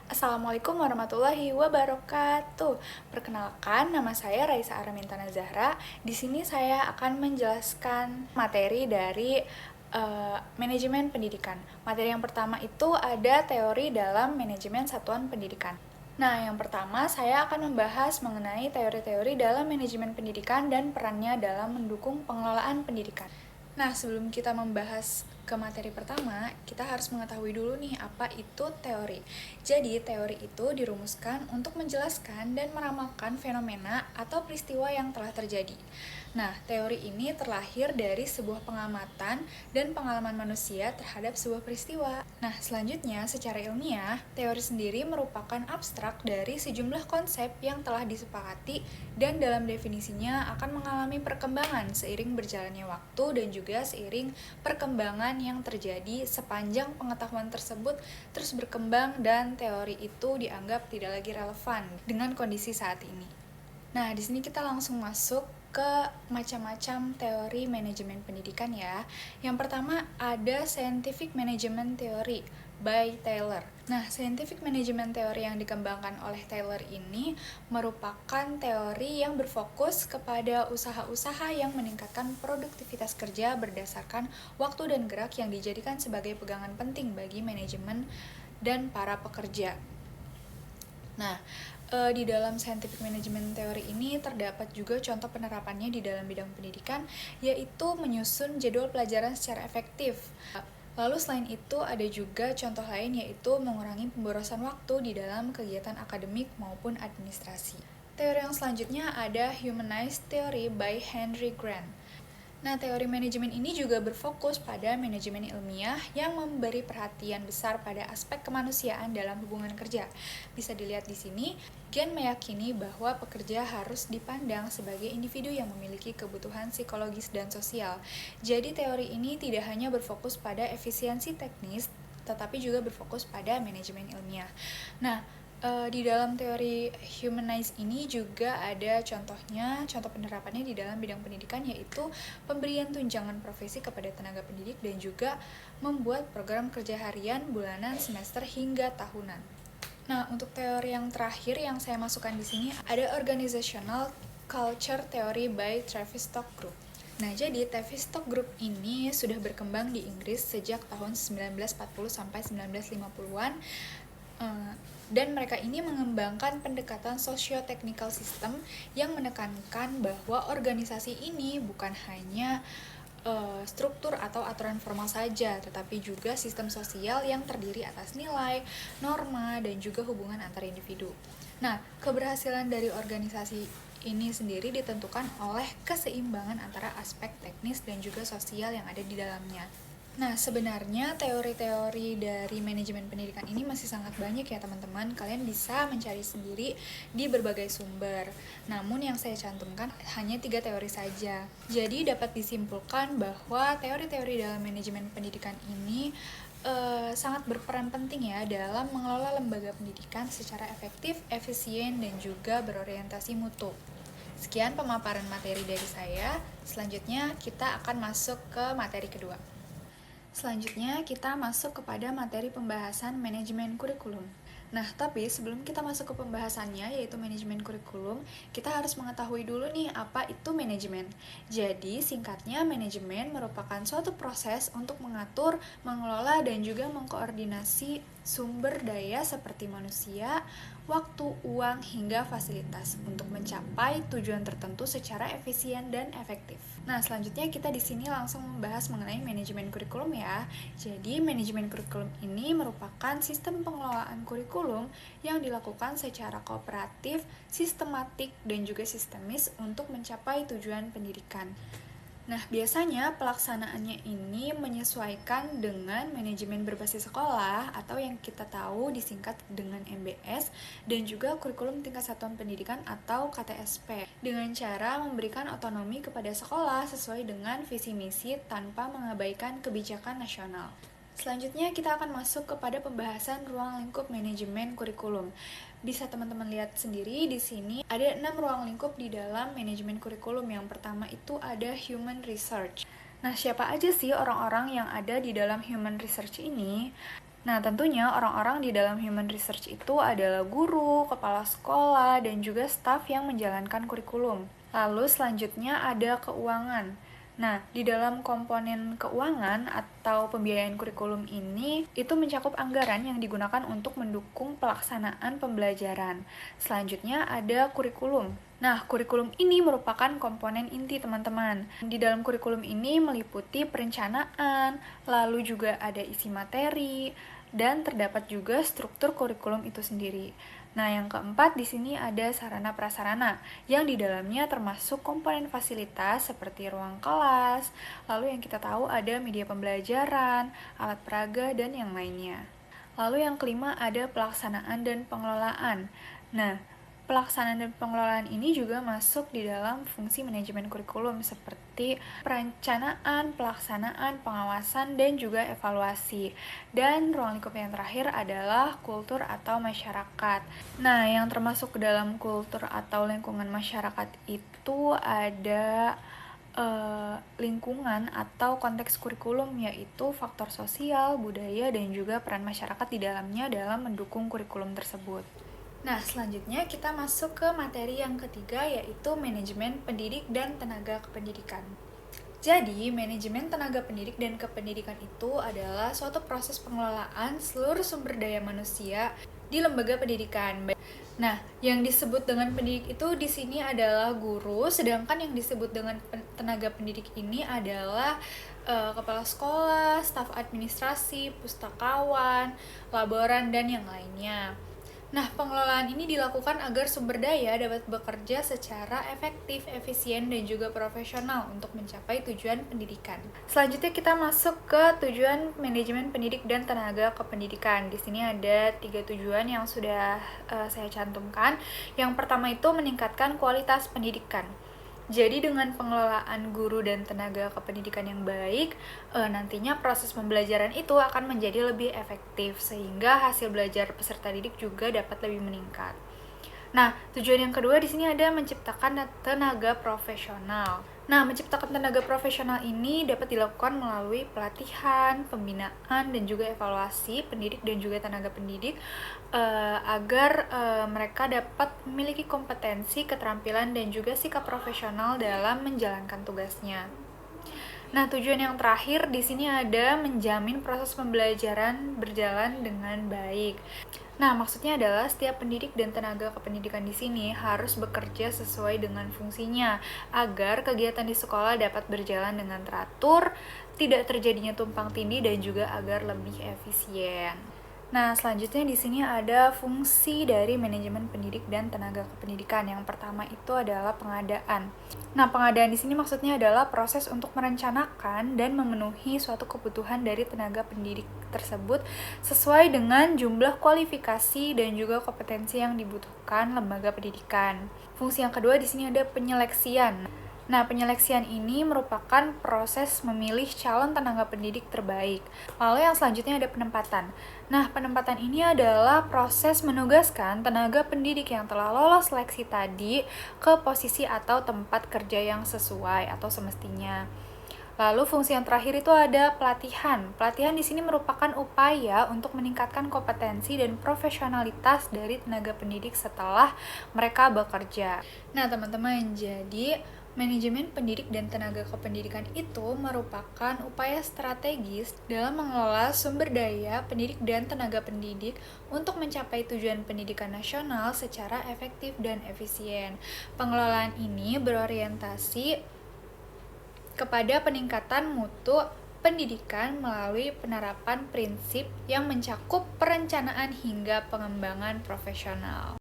Assalamualaikum warahmatullahi wabarakatuh. Perkenalkan, nama saya Raisa Aramintana Zahra. Di sini saya akan menjelaskan materi dari manajemen pendidikan. Materi yang pertama itu ada teori dalam manajemen satuan pendidikan. Nah, yang pertama saya akan membahas mengenai teori-teori dalam manajemen pendidikan dan perannya dalam mendukung pengelolaan pendidikan. Nah, sebelum kita membahas ke materi pertama, kita harus mengetahui dulu nih apa itu teori. Jadi, teori itu dirumuskan untuk menjelaskan dan meramalkan fenomena atau peristiwa yang telah terjadi. Nah, teori ini terlahir dari sebuah pengamatan dan pengalaman manusia terhadap sebuah peristiwa. Nah, selanjutnya, secara ilmiah, teori sendiri merupakan abstrak dari sejumlah konsep yang telah disepakati dan dalam definisinya akan mengalami perkembangan seiring berjalannya waktu dan juga seiring perkembangan yang terjadi sepanjang pengetahuan tersebut terus berkembang dan teori itu dianggap tidak lagi relevan dengan kondisi saat ini. Nah, di sini kita langsung masuk ke macam-macam teori manajemen pendidikan ya. Yang pertama ada Scientific Management Theory by Taylor. Nah, Scientific Management Theory yang dikembangkan oleh Taylor ini merupakan teori yang berfokus kepada usaha-usaha yang meningkatkan produktivitas kerja berdasarkan waktu dan gerak yang dijadikan sebagai pegangan penting bagi manajemen dan para pekerja. Nah, di dalam scientific management theory ini terdapat juga contoh penerapannya di dalam bidang pendidikan, yaitu menyusun jadwal pelajaran secara efektif. Lalu selain itu ada juga contoh lain, yaitu mengurangi pemborosan waktu di dalam kegiatan akademik maupun administrasi. Teori yang selanjutnya ada Humanized Theory by Henry Grant. Nah, teori manajemen ini juga berfokus pada manajemen ilmiah yang memberi perhatian besar pada aspek kemanusiaan dalam hubungan kerja. Bisa dilihat di sini, Grant meyakini bahwa pekerja harus dipandang sebagai individu yang memiliki kebutuhan psikologis dan sosial. Jadi, teori ini tidak hanya berfokus pada efisiensi teknis, tetapi juga berfokus pada manajemen ilmiah. Nah, di dalam teori humanize ini juga ada contoh penerapannya di dalam bidang pendidikan, yaitu pemberian tunjangan profesi kepada tenaga pendidik dan juga membuat program kerja harian, bulanan, semester hingga tahunan. Nah, untuk teori yang terakhir yang saya masukkan di sini ada Organizational Culture Theory by Tavistock Group. Nah, jadi Tavistock Group ini sudah berkembang di Inggris sejak tahun 1940 sampai 1950-an. Dan mereka ini mengembangkan pendekatan socio-technical system yang menekankan bahwa organisasi ini bukan hanya struktur atau aturan formal saja, tetapi juga sistem sosial yang terdiri atas nilai, norma, dan juga hubungan antar individu. Nah, keberhasilan dari organisasi ini sendiri ditentukan oleh keseimbangan antara aspek teknis dan juga sosial yang ada di dalamnya. Nah, sebenarnya teori-teori dari manajemen pendidikan ini masih sangat banyak ya teman-teman. Kalian bisa mencari sendiri di berbagai sumber. Namun yang saya cantumkan hanya 3 teori saja. Jadi dapat disimpulkan bahwa teori-teori dalam manajemen pendidikan ini sangat berperan penting ya dalam mengelola lembaga pendidikan secara efektif, efisien, dan juga berorientasi mutu. Sekian pemaparan materi dari saya. Selanjutnya kita akan masuk ke materi kedua. Selanjutnya, kita masuk kepada materi pembahasan manajemen kurikulum. Nah, tapi sebelum kita masuk ke pembahasannya, yaitu manajemen kurikulum, kita harus mengetahui dulu nih apa itu manajemen. Jadi, singkatnya, manajemen merupakan suatu proses untuk mengatur, mengelola, dan juga mengkoordinasi sumber daya seperti manusia, waktu, uang, hingga fasilitas untuk mencapai tujuan tertentu secara efisien dan efektif. Nah, selanjutnya kita di sini langsung membahas mengenai manajemen kurikulum ya. Jadi, manajemen kurikulum ini merupakan sistem pengelolaan kurikulum yang dilakukan secara kooperatif, sistematik, dan juga sistemis untuk mencapai tujuan pendidikan. Nah, biasanya pelaksanaannya ini menyesuaikan dengan manajemen berbasis sekolah atau yang kita tahu disingkat dengan MBS dan juga kurikulum tingkat satuan pendidikan atau KTSP dengan cara memberikan otonomi kepada sekolah sesuai dengan visi misi tanpa mengabaikan kebijakan nasional. Selanjutnya kita akan masuk kepada pembahasan ruang lingkup manajemen kurikulum. Bisa teman-teman lihat sendiri di sini ada 6 ruang lingkup di dalam manajemen kurikulum. Yang pertama itu ada human research. Nah, siapa aja sih orang-orang yang ada di dalam human research ini? Nah, tentunya orang-orang di dalam human research itu adalah guru, kepala sekolah, dan juga staf yang menjalankan kurikulum. Lalu selanjutnya ada keuangan. Nah, di dalam komponen keuangan atau pembiayaan kurikulum ini, itu mencakup anggaran yang digunakan untuk mendukung pelaksanaan pembelajaran. Selanjutnya ada kurikulum. Nah, kurikulum ini merupakan komponen inti teman-teman. Di dalam kurikulum ini meliputi perencanaan, lalu juga ada isi materi, dan terdapat juga struktur kurikulum itu sendiri. Nah, yang keempat di sini ada sarana prasarana yang di dalamnya termasuk komponen fasilitas seperti ruang kelas, lalu yang kita tahu ada media pembelajaran, alat peraga, dan yang lainnya. Lalu yang kelima ada pelaksanaan dan pengelolaan. Nah, pelaksanaan dan pengelolaan ini juga masuk di dalam fungsi manajemen kurikulum seperti perencanaan, pelaksanaan, pengawasan, dan juga evaluasi. Dan ruang lingkup yang terakhir adalah kultur atau masyarakat. Nah, yang termasuk ke dalam kultur atau lingkungan masyarakat itu ada lingkungan atau konteks kurikulum, yaitu faktor sosial, budaya, dan juga peran masyarakat di dalamnya dalam mendukung kurikulum tersebut. Nah, selanjutnya kita masuk ke materi yang ketiga, yaitu manajemen pendidik dan tenaga kependidikan. Jadi, manajemen tenaga pendidik dan kependidikan itu adalah suatu proses pengelolaan seluruh sumber daya manusia di lembaga pendidikan. Nah, yang disebut dengan pendidik itu di sini adalah guru, sedangkan yang disebut dengan tenaga pendidik ini adalah kepala sekolah, staf administrasi, pustakawan, laboran, dan yang lainnya. Nah, pengelolaan ini dilakukan agar sumber daya dapat bekerja secara efektif, efisien, dan juga profesional untuk mencapai tujuan pendidikan. Selanjutnya kita masuk ke tujuan manajemen pendidik dan tenaga kependidikan. Di sini ada 3 tujuan yang sudah saya cantumkan. Yang pertama itu meningkatkan kualitas pendidikan. Jadi dengan pengelolaan guru dan tenaga kependidikan yang baik, nantinya proses pembelajaran itu akan menjadi lebih efektif sehingga hasil belajar peserta didik juga dapat lebih meningkat. Nah, tujuan yang kedua di sini ada menciptakan tenaga profesional. Nah, menciptakan tenaga profesional ini dapat dilakukan melalui pelatihan, pembinaan, dan juga evaluasi pendidik dan juga tenaga pendidik agar mereka dapat memiliki kompetensi, keterampilan, dan juga sikap profesional dalam menjalankan tugasnya. Nah, tujuan yang terakhir di sini ada menjamin proses pembelajaran berjalan dengan baik. Nah, maksudnya adalah setiap pendidik dan tenaga kependidikan di sini harus bekerja sesuai dengan fungsinya agar kegiatan di sekolah dapat berjalan dengan teratur, tidak terjadinya tumpang tindih, dan juga agar lebih efisien. Nah, selanjutnya di sini ada fungsi dari manajemen pendidik dan tenaga kependidikan. Yang pertama itu adalah pengadaan. Nah, pengadaan di sini maksudnya adalah proses untuk merencanakan dan memenuhi suatu kebutuhan dari tenaga pendidik tersebut sesuai dengan jumlah kualifikasi dan juga kompetensi yang dibutuhkan lembaga pendidikan. Fungsi yang kedua di sini ada penyeleksian. Nah, penyeleksian ini merupakan proses memilih calon tenaga pendidik terbaik. Lalu yang selanjutnya ada penempatan. Nah, penempatan ini adalah proses menugaskan tenaga pendidik yang telah lolos seleksi tadi ke posisi atau tempat kerja yang sesuai atau semestinya. Lalu fungsi yang terakhir itu ada pelatihan. Pelatihan di sini merupakan upaya untuk meningkatkan kompetensi dan profesionalitas dari tenaga pendidik setelah mereka bekerja. Nah, teman-teman, jadi manajemen pendidik dan tenaga kependidikan itu merupakan upaya strategis dalam mengelola sumber daya pendidik dan tenaga pendidik untuk mencapai tujuan pendidikan nasional secara efektif dan efisien. Pengelolaan ini berorientasi kepada peningkatan mutu pendidikan melalui penerapan prinsip yang mencakup perencanaan hingga pengembangan profesional.